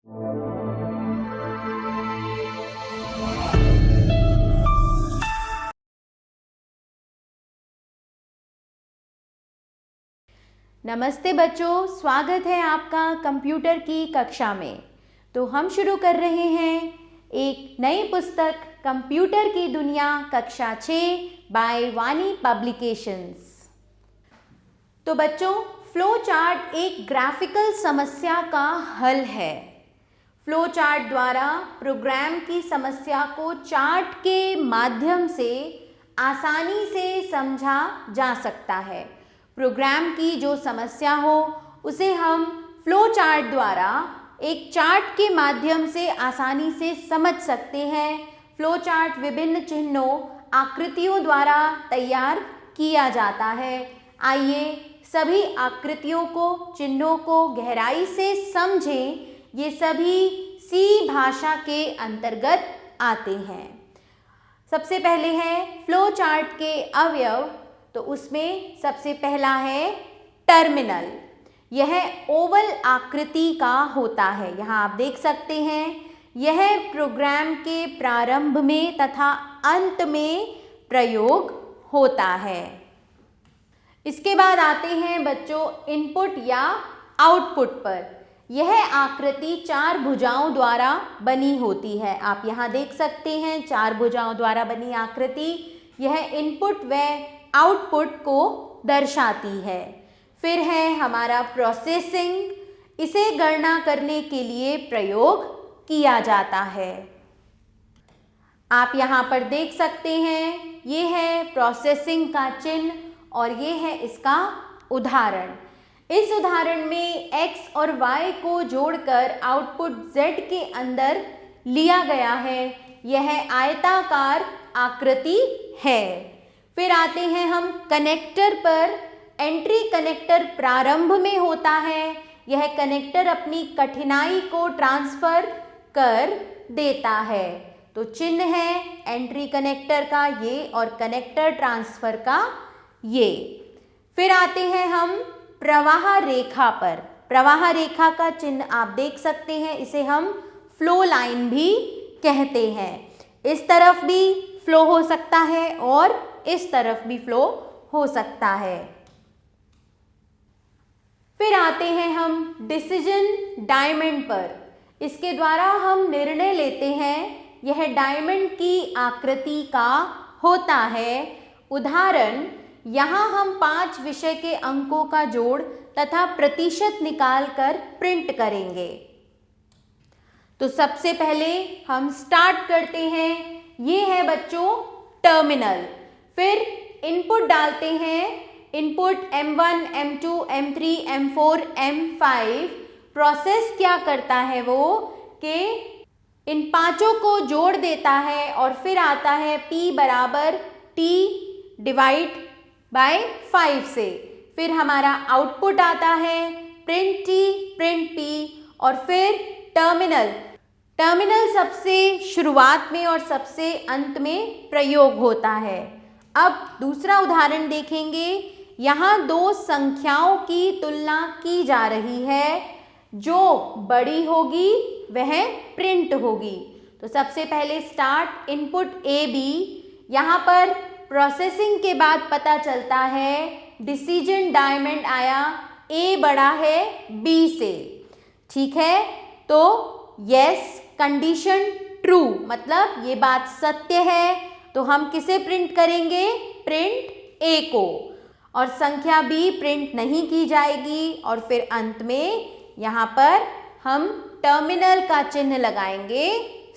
नमस्ते बच्चों, स्वागत है आपका कंप्यूटर की कक्षा में। तो हम शुरू कर रहे हैं एक नई पुस्तक कंप्यूटर की दुनिया कक्षा 6 बाय वाणी पब्लिकेशंस। तो बच्चों, फ्लो चार्ट एक ग्राफिकल समस्या का हल है। फ्लो चार्ट द्वारा प्रोग्राम की समस्या को चार्ट के माध्यम से आसानी से समझा जा सकता है। प्रोग्राम की जो समस्या हो उसे हम फ्लो चार्ट द्वारा एक चार्ट के माध्यम से आसानी से समझ सकते हैं। फ्लो चार्ट विभिन्न चिन्हों, आकृतियों द्वारा तैयार किया जाता है। आइए सभी आकृतियों को, चिन्हों को गहराई से समझें। ये सभी सी भाषा के अंतर्गत आते हैं। सबसे पहले है फ्लो चार्ट के अवयव। तो उसमें सबसे पहला है टर्मिनल। यह ओवल आकृति का होता है। यहाँ आप देख सकते हैं, यह प्रोग्राम के प्रारंभ में तथा अंत में प्रयोग होता है। इसके बाद आते हैं बच्चों इनपुट या आउटपुट पर। यह आकृति 4 भुजाओं द्वारा बनी होती है। आप यहाँ देख सकते हैं 4 भुजाओं द्वारा बनी आकृति। यह इनपुट व आउटपुट को दर्शाती है। फिर है हमारा प्रोसेसिंग। इसे गणना करने के लिए प्रयोग किया जाता है। आप यहाँ पर देख सकते हैं, ये है प्रोसेसिंग का चिन्ह और ये है इसका उदाहरण। इस उदाहरण में x और y को जोड़कर आउटपुट z के अंदर लिया गया है। यह आयताकार आकृति है। फिर आते हैं हम कनेक्टर पर। एंट्री कनेक्टर प्रारंभ में होता है। यह कनेक्टर अपनी कठिनाई को ट्रांसफर कर देता है। तो चिन्ह है एंट्री कनेक्टर का ये और कनेक्टर ट्रांसफर का ये। फिर आते हैं हम प्रवाह रेखा पर। प्रवाह रेखा का चिन्ह आप देख सकते हैं, इसे हम फ्लो लाइन भी कहते हैं। इस तरफ भी फ्लो हो सकता है और इस तरफ भी फ्लो हो सकता है। फिर आते हैं हम डिसीजन डायमंड पर। इसके द्वारा हम निर्णय लेते हैं। यह डायमंड की आकृति का होता है। उदाहरण, यहाँ हम 5 विषय के अंकों का जोड़ तथा प्रतिशत निकालकर प्रिंट करेंगे। तो सबसे पहले हम स्टार्ट करते हैं। ये है बच्चों टर्मिनल। फिर इनपुट डालते हैं। Input M1, M2, M3, M4, M5। Process क्या करता है वो कि इन 5 को जोड़ देता है और फिर आता है P बराबर T डिवाइड बाय 5 से। फिर हमारा आउटपुट आता है प्रिंट T, प्रिंट P और फिर टर्मिनल। टर्मिनल सबसे शुरुआत में और सबसे अंत में प्रयोग होता है। अब दूसरा उदाहरण देखेंगे। यहाँ 2 संख्याओं की तुलना की जा रही है। जो बड़ी होगी वह प्रिंट होगी। तो सबसे पहले स्टार्ट इनपुट AB। यहाँ पर प्रोसेसिंग के बाद पता चलता है डिसीजन डायमंड आया A बड़ा है B से। ठीक है, तो यस, कंडीशन ट्रू, मतलब ये बात सत्य है। तो हम किसे प्रिंट करेंगे? प्रिंट A को। और संख्या B प्रिंट नहीं की जाएगी। और फिर अंत में यहाँ पर हम टर्मिनल का चिन्ह लगाएंगे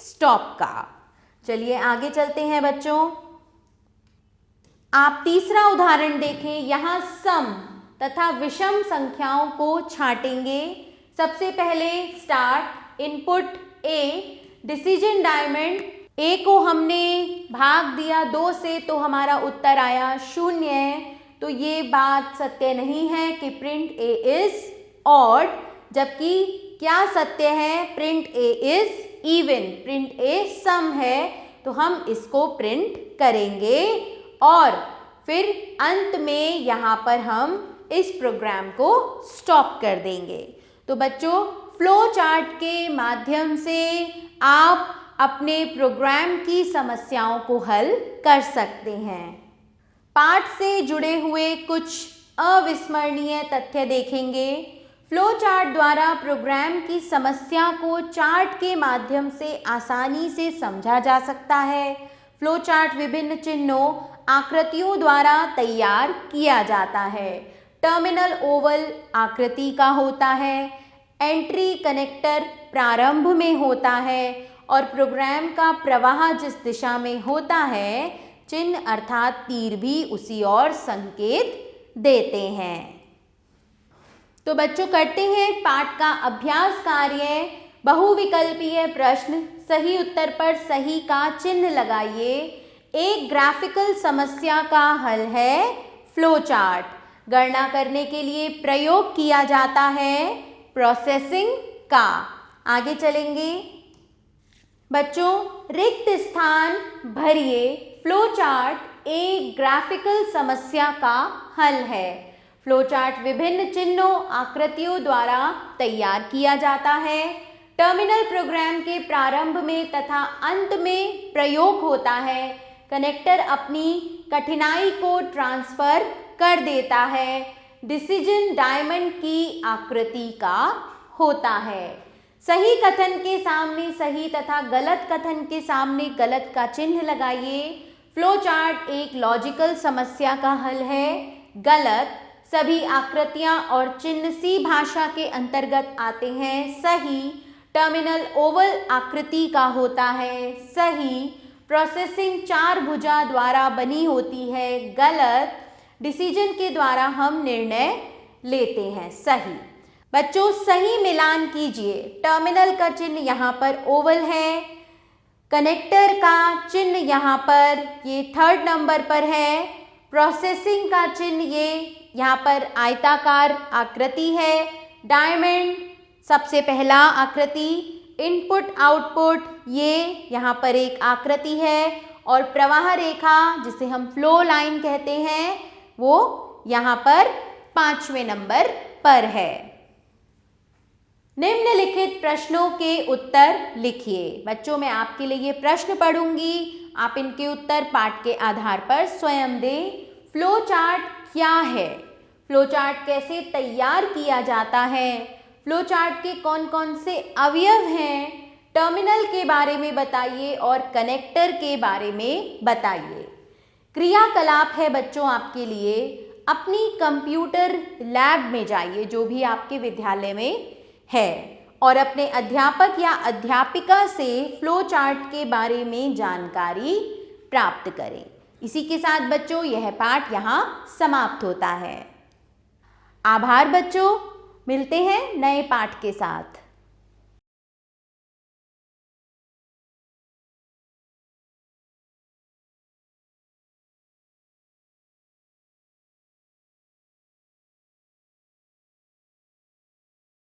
स्टॉप का। चलिए आगे चलते हैं बच्चों। आप तीसरा उदाहरण देखें। यहाँ सम तथा विषम संख्याओं को छांटेंगे। सबसे पहले start input A। Decision diamond A को हमने भाग दिया 2 से तो हमारा उत्तर आया 0। तो ये बात सत्य नहीं है कि प्रिंट A इज ऑड, जबकि क्या सत्य है? Print A is even, print A सम है। तो हम इसको प्रिंट करेंगे और फिर अंत में यहाँ पर हम इस प्रोग्राम को स्टॉप कर देंगे। तो बच्चों, फ्लो चार्ट के माध्यम से आप अपने प्रोग्राम की समस्याओं को हल कर सकते हैं। पाठ से जुड़े हुए कुछ अविस्मरणीय तथ्य देखेंगे। फ्लो चार्ट द्वारा प्रोग्राम की समस्या को चार्ट के माध्यम से आसानी से समझा जा सकता है। फ्लो चार्ट विभिन्न चिन्हों, आकृतियों द्वारा तैयार किया जाता है। टर्मिनल ओवल आकृति का होता है। एंट्री कनेक्टर प्रारंभ में होता है और प्रोग्राम का प्रवाह जिस दिशा में होता है, चिन्ह अर्थात तीर भी उसी ओर संकेत देते हैं। तो बच्चों करते हैं पाठ का अभ्यास कार्य। बहुविकल्पीय प्रश्न, सही उत्तर पर सही का चिन्ह लगाइए। एक ग्राफिकल समस्या का हल है फ्लो चार्ट। गणना करने के लिए प्रयोग किया जाता है प्रोसेसिंग का। आगे चलेंगे बच्चों, रिक्त स्थान भरिए। फ्लो चार्ट एक ग्राफिकल समस्या का हल है। फ्लो चार्ट विभिन्न चिन्हों, आकृतियों द्वारा तैयार किया जाता है। टर्मिनल प्रोग्राम के प्रारंभ में तथा अंत में प्रयोग होता है। कनेक्टर अपनी कठिनाई को ट्रांसफर कर देता है। डिसीजन डायमंड की आकृति का होता है। सही कथन के सामने सही तथा गलत कथन के सामने गलत का चिन्ह लगाइए। फ्लो चार्ट एक लॉजिकल समस्या का हल है। गलत, सभी आकृतियां और चिन्ह सी भाषा के अंतर्गत आते हैं। सही, टर्मिनल ओवल आकृति का होता है। सही, प्रोसेसिंग चार भुजा द्वारा बनी होती है। गलत, डिसीजन के द्वारा हम निर्णय लेते हैं। सही। बच्चों सही मिलान कीजिए। टर्मिनल का चिन्ह यहाँ पर ओवल है, कनेक्टर का चिन्ह यहाँ पर ये 3rd नंबर पर है, प्रोसेसिंग का चिन्ह ये यहाँ पर आयताकार आकृति है, डायमंड सबसे पहला आकृति, इनपुट आउटपुट ये यहाँ पर एक आकृति है और प्रवाह रेखा जिसे हम फ्लो लाइन कहते हैं वो यहाँ पर 5वें नंबर पर है। निम्नलिखित प्रश्नों के उत्तर लिखिए। बच्चों मैं आपके लिए ये प्रश्न पढ़ूंगी, आप इनके उत्तर पाठ के आधार पर स्वयं दें। फ्लो चार्ट क्या है? फ्लो चार्ट कैसे तैयार किया जाता है? फ्लो चार्ट के कौन कौन से अवयव हैं? टर्मिनल के बारे में बताइए और कनेक्टर के बारे में बताइए। क्रियाकलाप है बच्चों आपके लिए, अपनी कंप्यूटर लैब में जाइए जो भी आपके विद्यालय में है और अपने अध्यापक या अध्यापिका से फ्लो चार्ट के बारे में जानकारी प्राप्त करें। इसी के साथ बच्चों यह पाठ यहाँ समाप्त होता है। आभार बच्चों, मिलते हैं नए पाठ के साथ।